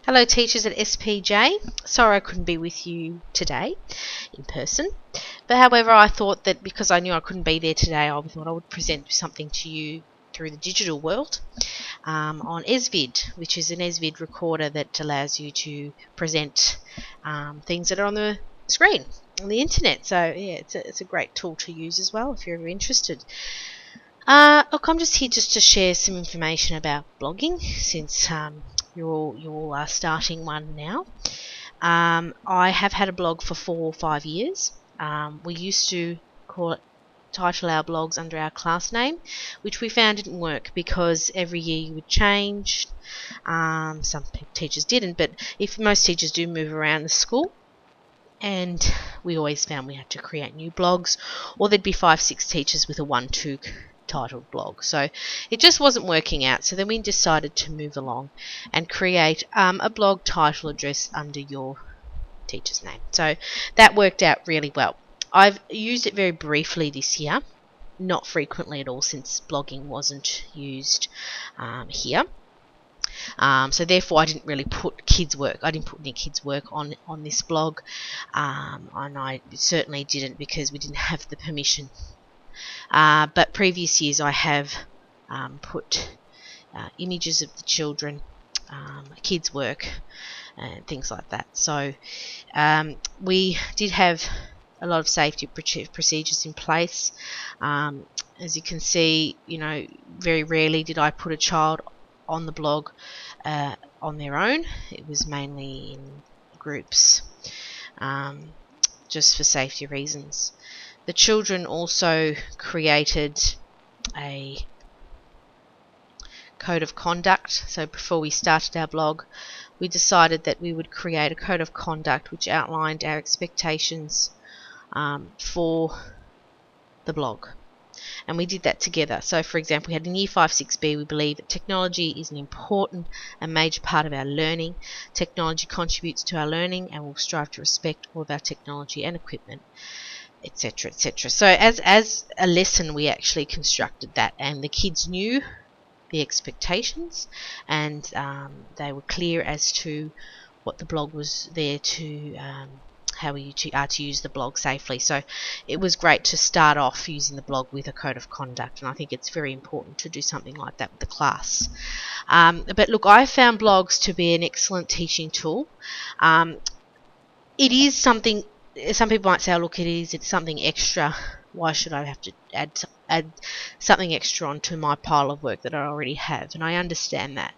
Hello teachers at SPJ. Sorry I couldn't be with you today in person. But however, I thought that because I knew I couldn't be there today, I thought I would present something to you through the digital world on SVID, which is an SVID recorder that allows you to present things that are on the screen on the internet. So yeah, it's a great tool to use as well if you're ever interested. Look, I'm just here to share some information about blogging since you all are starting one now. I have had a blog for 4 or 5 years. We used to title our blogs under our class name, which we found didn't work because every year you would change. Some teachers didn't, but if most teachers do move around the school, and we always found we had to create new blogs, or there'd be 5-6 teachers with a 1-2 titled blog. So it just wasn't working out. So then we decided to move along and create a blog title address under your teacher's name. So that worked out really well. I've used it very briefly this year, not frequently at all since blogging wasn't used here. So therefore I didn't really put kids' work. I didn't put any kids' work on this blog, and I certainly didn't because we didn't have the permission. But previous years I have put images of the children, kids' work, and things like that. So we did have a lot of safety procedures in place. As you can see, very rarely did I put a child on the blog on their own. It was mainly in groups, just for safety reasons. The children also created a code of conduct. So before we started our blog, we decided that we would create a code of conduct which outlined our expectations for the blog. And we did that together. So for example, we had in Year 5-6B, we believe that technology is an important and major part of our learning. Technology contributes to our learning and we'll strive to respect all of our technology and equipment, etc., etc. So as a lesson, we actually constructed that, and the kids knew the expectations, and they were clear as to what the blog was there to, how we are to use the blog safely. So it was great to start off using the blog with a code of conduct, and I think it's very important to do something like that with the class. But look, I found blogs to be an excellent teaching tool. It is something, some people might say, oh, look, it's something extra. Why should I have to add something extra onto my pile of work that I already have? And I understand that.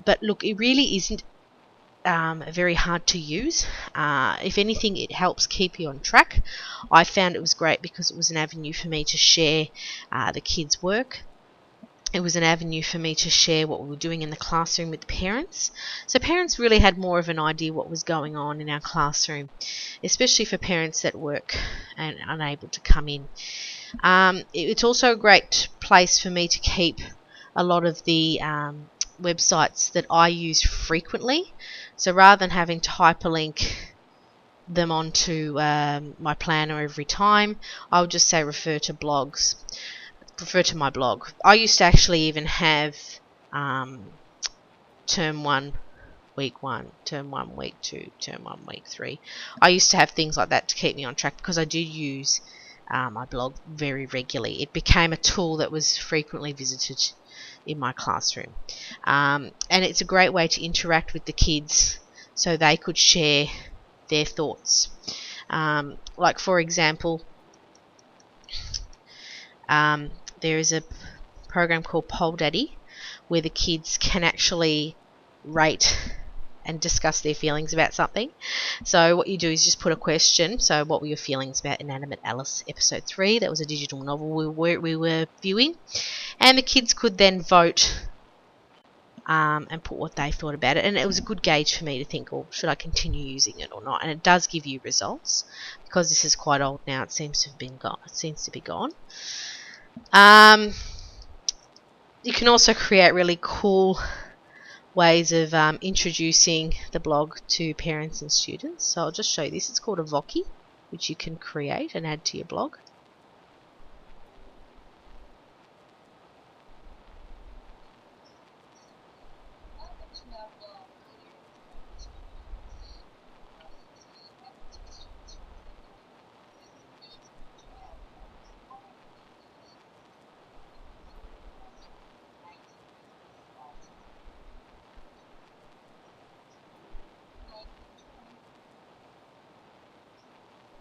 But look, it really isn't very hard to use. If anything, it helps keep you on track. I found it was great because it was an avenue for me to share the kids' work. It was an avenue for me to share what we were doing in the classroom with the parents. So parents really had more of an idea what was going on in our classroom, especially for parents that work and unable to come in. It's also a great place for me to keep a lot of the websites that I use frequently. So rather than having to hyperlink them onto my planner every time, I would just say refer to blogs. Refer to my blog. I used to actually even have term 1 week 1, term 1 week 2, term 1 week 3. I used to have things like that to keep me on track because I do use my blog very regularly. It became a tool that was frequently visited in my classroom, and it's a great way to interact with the kids so they could share their thoughts. Like for example, there is a program called Poll Daddy where the kids can actually rate and discuss their feelings about something. So what you do is just put a question. So what were your feelings about Inanimate Alice episode 3? That was a digital novel we were viewing, and the kids could then vote and put what they thought about it, and it was a good gauge for me to think, oh, should I continue using it or not? And it does give you results. Because this is quite old now, it seems to have been gone. It seems to be gone. You can also create really cool ways of introducing the blog to parents and students. So I'll just show you this. It's called a Voki, which you can create and add to your blog.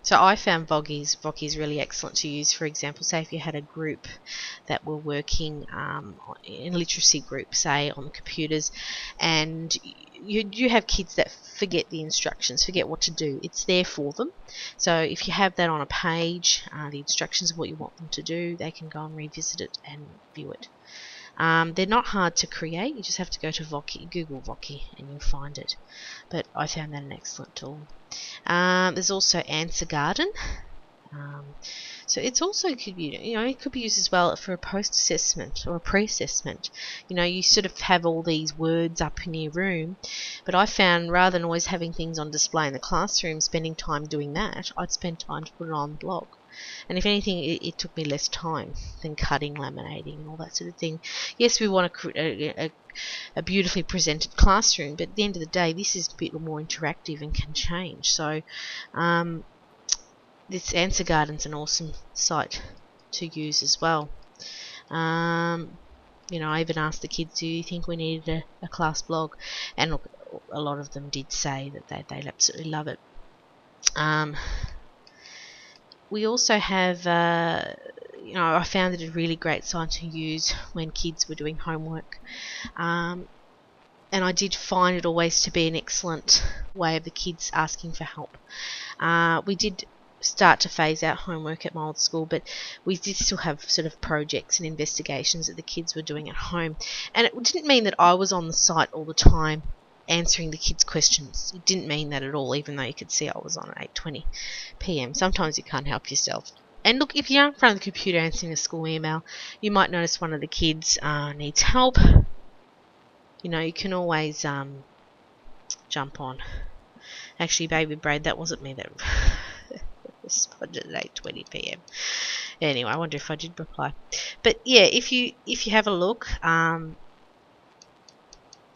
So I found Voki's really excellent to use. For example, say if you had a group that were working in a literacy group, say on the computers, and you have kids that forget the instructions, forget what to do. It's there for them. So if you have that on a page, the instructions of what you want them to do, they can go and revisit it and view it. They're not hard to create. You just have to go to Voki, Google Voki, and you'll find it. But I found that an excellent tool. There's also Answer Garden. So it's also it could be used as well for a post-assessment or a pre-assessment. You sort of have all these words up in your room, but I found rather than always having things on display in the classroom, spending time doing that, I'd spend time to put it on the blog. And if anything, it took me less time than cutting, laminating, and all that sort of thing. Yes, we want a beautifully presented classroom, but at the end of the day, this is a bit more interactive and can change. So this Answer Garden's an awesome site to use as well. I even asked the kids, do you think we needed a class blog? And look, a lot of them did say that they'd absolutely love it. We also have, I found it a really great site to use when kids were doing homework. And I did find it always to be an excellent way of the kids asking for help. We did start to phase out homework at my old school, but we did still have sort of projects and investigations that the kids were doing at home. And it didn't mean that I was on the site all the time answering the kids' questions. It didn't mean that at all, even though you could see I was on at 8:20 p.m. Sometimes you can't help yourself. And look, if you're in front of the computer answering a school email, you might notice one of the kids needs help. You can always jump on. Actually, Baby Braid, that wasn't me that responded at 8:20 p.m. Anyway, I wonder if I did reply. But yeah, if you have a look,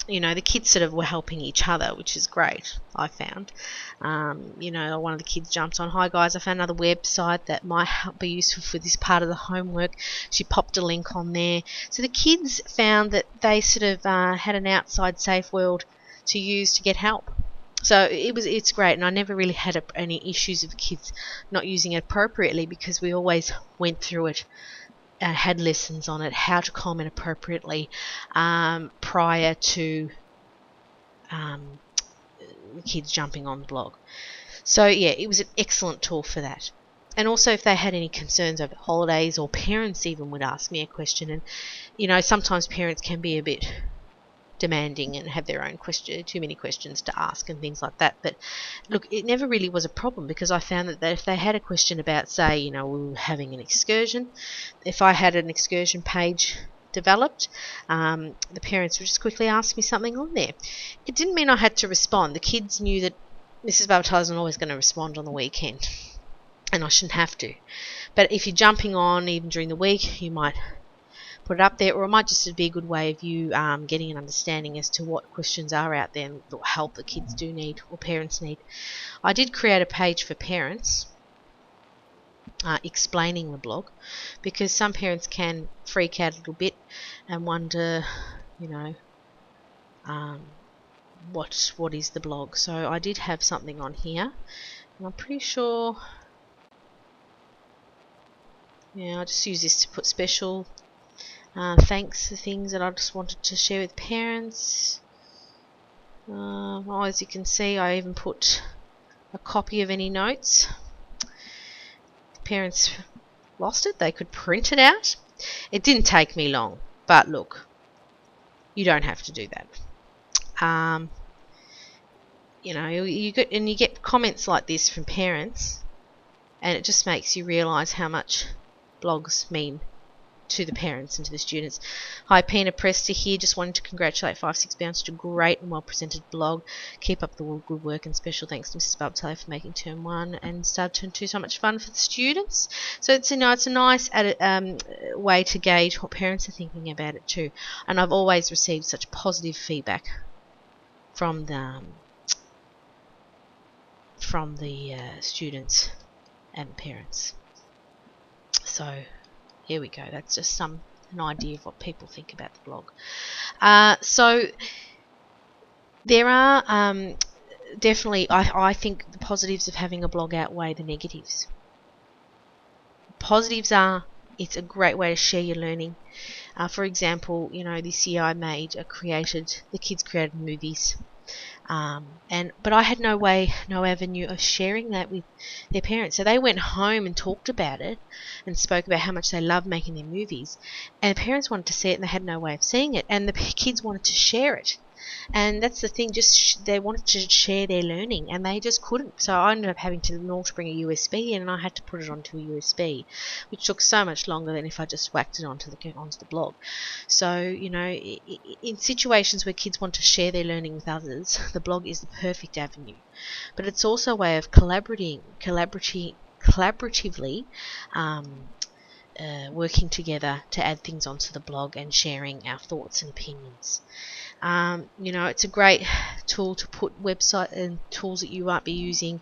the kids sort of were helping each other, which is great, I found. One of the kids jumped on, hi guys, I found another website that might be useful for this part of the homework. She popped a link on there. So the kids found that they sort of had an outside safe world to use to get help. So it's great, and I never really had any issues with kids not using it appropriately, because we always went through it and had lessons on it, how to comment appropriately prior to the kids jumping on the blog. So yeah, it was an excellent tool for that. And also if they had any concerns over holidays, or parents even would ask me a question, and sometimes parents can be a bit demanding and have their own too many questions to ask and things like that. But look, it never really was a problem, because I found that if they had a question about, say, we were having an excursion, if I had an excursion page developed, the parents would just quickly ask me something on there. It didn't mean I had to respond. The kids knew that Mrs. Barbatal isn't always going to respond on the weekend, and I shouldn't have to. But if you're jumping on even during the week, you might put it up there, or it might just be a good way of you getting an understanding as to what questions are out there and what help the kids do need, or parents need. I did create a page for parents explaining the blog, because some parents can freak out a little bit and wonder, what is the blog. So I did have something on here, and I'm pretty sure, I just use this to put special thanks for things that I just wanted to share with parents. As you can see, I even put a copy of any notes. If parents lost it, they could print it out. It didn't take me long, but look, you don't have to do that. You get comments like this from parents, and it just makes you realise how much blogs mean to the parents and to the students. Hi, Pina Presta here. Just wanted to congratulate 56B on such a great and well presented blog. Keep up the good work, and special thanks to Mrs. Barbatal for making term 1 and start term 2 so much fun for the students. So it's a nice way to gauge what parents are thinking about it too. And I've always received such positive feedback from the students and parents. So here we go. That's just an idea of what people think about the blog. So there are definitely, I think the positives of having a blog outweigh the negatives. Positives are, it's a great way to share your learning. For example, this year the kids created movies. But I had no avenue of sharing that with their parents. So they went home and talked about it and spoke about how much they loved making their movies. And the parents wanted to see it and they had no way of seeing it. And the kids wanted to share it. And that's the thing, they wanted to share their learning and they just couldn't. So I ended up having to bring a USB in, and I had to put it onto a USB, which took so much longer than if I just whacked it onto the blog. So, in situations where kids want to share their learning with others, the blog is the perfect avenue. But it's also a way of collaboratively working together to add things onto the blog and sharing our thoughts and opinions. It's a great tool to put website and tools that you might be using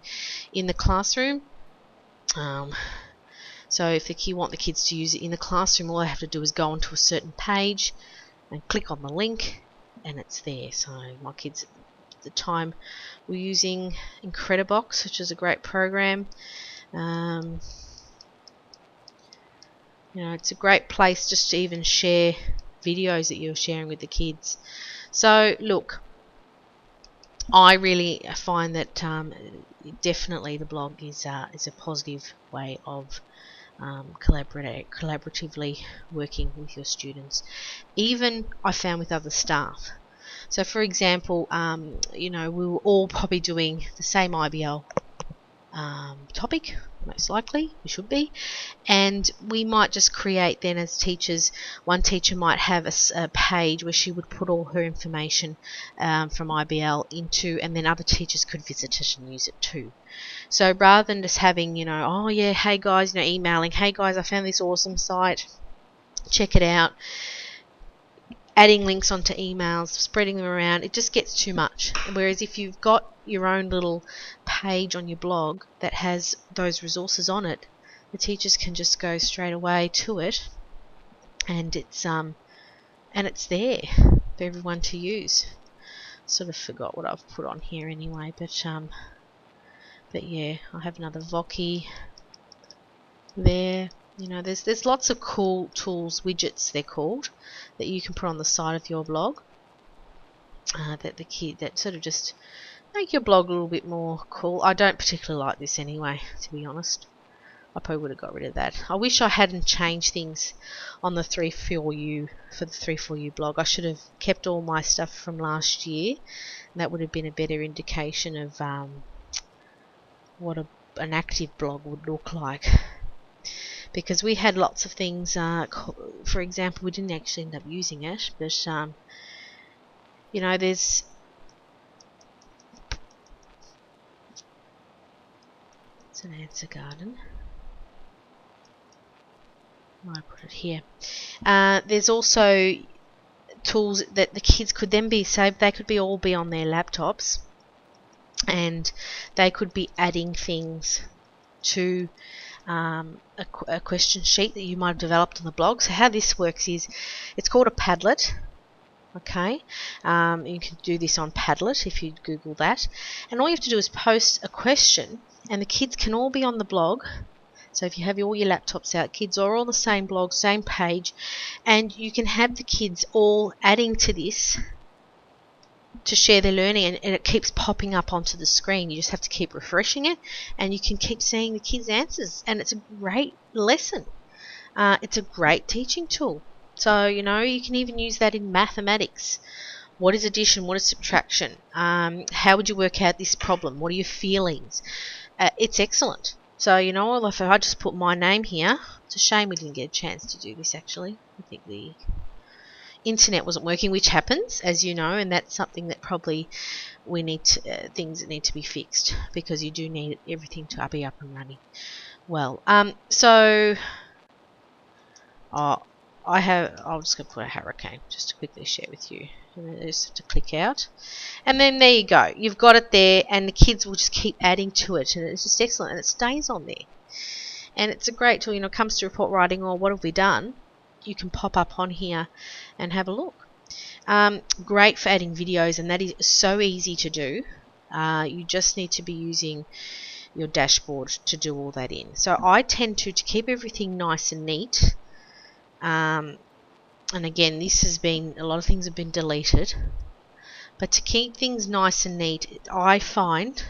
in the classroom. So if you want the kids to use it in the classroom, all they have to do is go onto a certain page and click on the link and it's there. So my kids at the time were using Incredibox, which is a great program. It's a great place just to even share videos that you're sharing with the kids. So look, I really find that definitely the blog is a positive way of collaboratively working with your students. Even I found with other staff. So for example, we were all probably doing the same IBL topic, most likely we should be, and we might just create then as teachers, one teacher might have a page where she would put all her information from IBL into, and then other teachers could visit it and use it too. So rather than just having oh yeah, hey guys, emailing, hey guys, I found this awesome site, check it out, adding links onto emails, spreading them around, it just gets too much. Whereas if you've got your own little page on your blog that has those resources on it, the teachers can just go straight away to it, and it's there for everyone to use. Sort of forgot what I've put on here anyway, but yeah, I have another Voki there. There's lots of cool tools, widgets they're called, that you can put on the side of your blog that sort of just make your blog a little bit more cool. I don't particularly like this anyway, to be honest. I probably would have got rid of that. I wish I hadn't changed things on the 3-4U for the 3-4U blog. I should have kept all my stuff from last year, and that would have been a better indication of what an active blog would look like. Because we had lots of things, for example, we didn't actually end up using it, but there's it's an answer garden. I put it here. There's also tools that the kids could then be saved. They could all be on their laptops, and they could be adding things to a question sheet that you might have developed on the blog. So how this works is, it's called a Padlet. Okay, you can do this on Padlet if you Google that, and all you have to do is post a question, and the kids can all be on the blog. So if you have all your laptops out, kids are all on the same blog, same page, and you can have the kids all adding to this to share their learning, and it keeps popping up onto the screen. You just have to keep refreshing it, and you can keep seeing the kids' answers, and it's a great lesson. It's a great teaching tool. So, you can even use that in mathematics. What is addition? What is subtraction? How would you work out this problem? What are your feelings? It's excellent. So, if I just put my name here, it's a shame we didn't get a chance to do this actually. I think the internet wasn't working, which happens, as you know, and that's something that probably we need things that need to be fixed, because you do need everything to be up and running. Well, so I'm just going to put a hurricane just to quickly share with you. And then just have to click out, and then there you go. You've got it there, and the kids will just keep adding to it, and it's just excellent, and it stays on there. And it's a great tool. It comes to report writing or what have we done, you can pop up on here and have a look. Great for adding videos, and that is so easy to do. You just need to be using your dashboard to do all that in. So I tend to keep everything nice and neat. And again, this has been, a lot of things have been deleted. But to keep things nice and neat, I find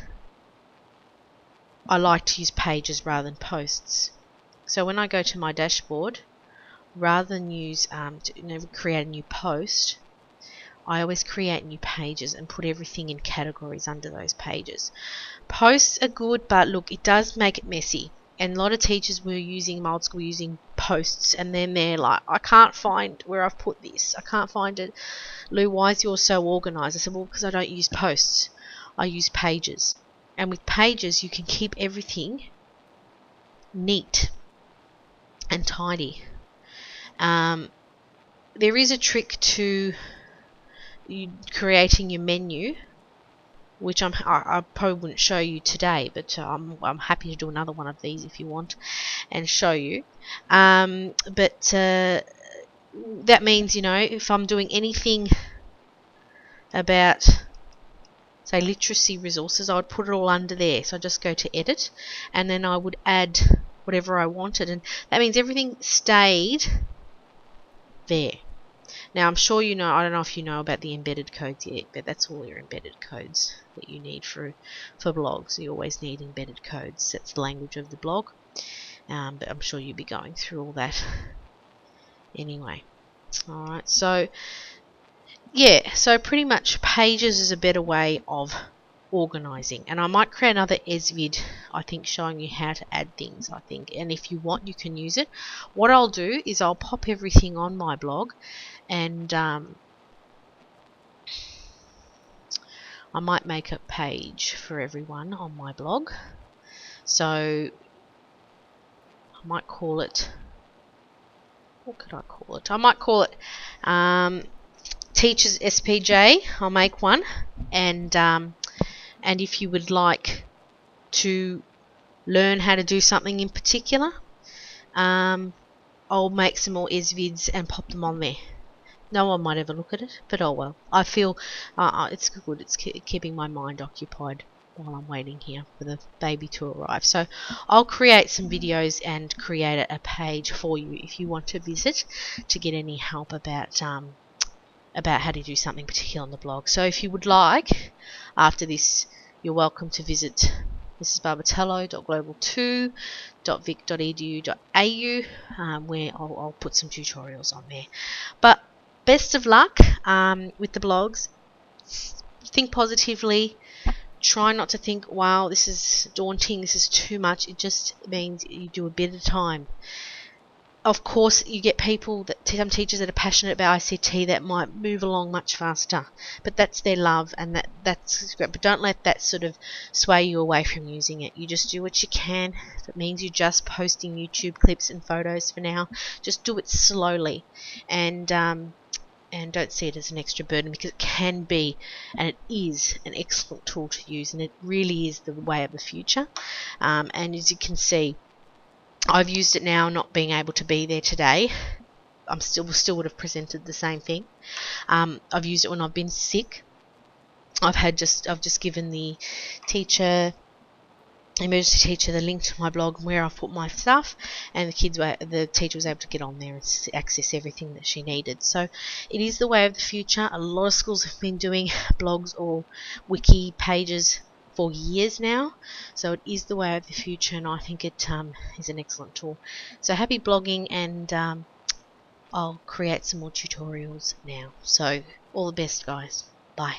I like to use pages rather than posts. So when I go to my dashboard, rather than use create a new post, I always create new pages and put everything in categories under those pages. Posts are good, but look, it does make it messy. And a lot of teachers were using, my old school, using posts, and then they're like, I can't find where I've put this. I can't find it. Lou, why is yours so organised? I said, well, because I don't use posts. I use pages. And with pages, you can keep everything neat and tidy. There is a trick to creating your menu, which I probably wouldn't show you today, but I'm happy to do another one of these if you want and show you. But that means, you know, if I'm doing anything about, say, literacy resources, I would put it all under there. So I just go to edit, and then I would add whatever I wanted, and that means everything stayed there. Now, I'm sure you know, I don't know if you know about the embedded codes yet, but that's all your embedded codes that you need for blogs. You always need embedded codes. That's the language of the blog. But I'm sure you'll be going through all that anyway. Alright, so yeah, so pretty much pages is a better way of organising. And I might create another SVID, I think, showing you how to add things, I think. And if you want, you can use it. What I'll do is I'll pop everything on my blog, and I might make a page for everyone on my blog. So I might call it, what could I call it? I might call it Teachers SPJ. I'll make one, and if you would like to learn how to do something in particular, I'll make some more SVIDs and pop them on there. No one might ever look at it, but oh well. I feel it's good. It's keeping my mind occupied while I'm waiting here for the baby to arrive. So I'll create some videos and create a page for you if you want to visit to get any help about how to do something particular on the blog. So if you would like, after this, you're welcome to visit mrsbarbatello.global2.vic.edu.au, where I'll put some tutorials on there. But best of luck with the blogs. Think positively. Try not to think, wow, this is daunting, this is too much. It just means you do a bit at a time. Of course, you get people, some teachers that are passionate about ICT that might move along much faster, but that's their love, and that's great. But don't let that sort of sway you away from using it. You just do what you can. If it means you're just posting YouTube clips and photos for now, just do it slowly, and don't see it as an extra burden, because it can be, and it is, an excellent tool to use, and it really is the way of the future. And as you can see, I've used it now, not being able to be there today. I'm still would have presented the same thing. I've used it when I've been sick. I've just given the emergency teacher the link to my blog where I've put my stuff, and the teacher was able to get on there and access everything that she needed. So it is the way of the future. A lot of schools have been doing blogs or wiki pages for years now, so it is the way of the future, and I think it is an excellent tool. So happy blogging, and I'll create some more tutorials now. So all the best, guys. Bye.